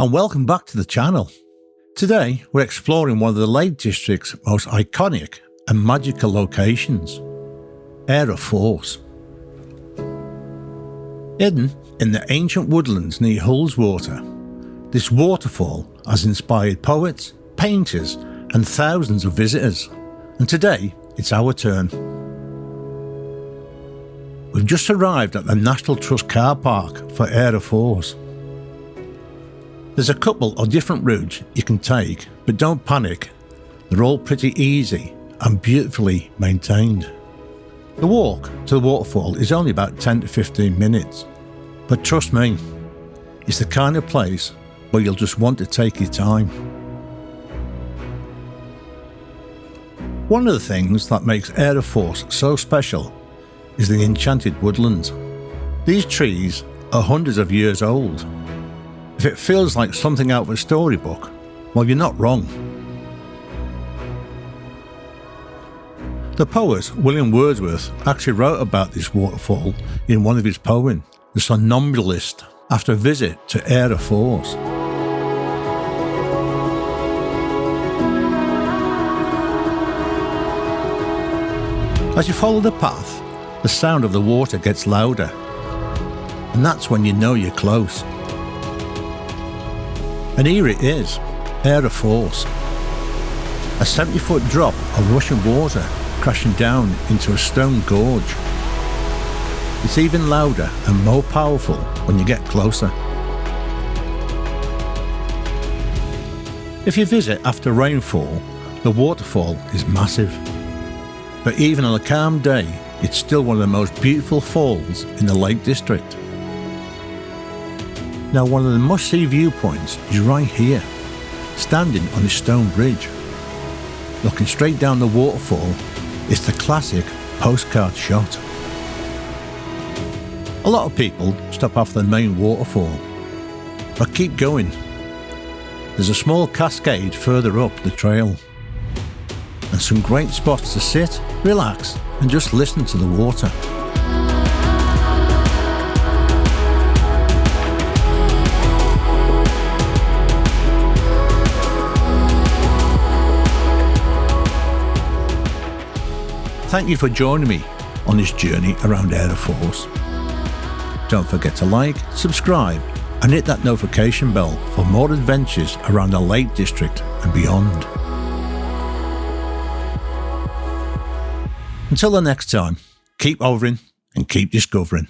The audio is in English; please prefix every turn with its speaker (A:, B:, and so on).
A: and welcome back to the channel. Today we're exploring one of the Lake District's most iconic and magical locations, Aira Force. Hidden in the ancient woodlands near Ullswater, this waterfall has inspired poets, painters and thousands of visitors, and today it's our turn. We've just arrived at the National Trust car park for Aira Force. There's a couple of different routes you can take, but don't panic, they're all pretty easy and beautifully maintained. The walk to the waterfall is only about 10 to 15 minutes, but trust me, it's the kind of place where you'll just want to take your time. One of the things that makes Aira Force so special is the enchanted woodlands. These trees are hundreds of years old. If it feels like something out of a storybook, well, you're not wrong. The poet William Wordsworth actually wrote about this waterfall in one of his poems, The Somnambulist, after a visit to Aira Force. As you follow the path, the sound of the water gets louder, and that's when you know you're close. And here it is, Aira Force. A 70-foot drop of rushing water crashing down into a stone gorge. It's even louder and more powerful when you get closer. If you visit after rainfall, the waterfall is massive. But even on a calm day, it's still one of the most beautiful falls in the Lake District. Now, one of the must-see viewpoints is right here, standing on this stone bridge. Looking straight down the waterfall, it's the classic postcard shot. A lot of people stop off the main waterfall, but keep going. There's a small cascade further up the trail, and some great spots to sit, relax, and just listen to the water. Thank you for joining me on this journey around Aira Force. Don't forget to like, subscribe, and hit that notification bell for more adventures around the Lake District and beyond. Until the next time, keep hovering and keep discovering.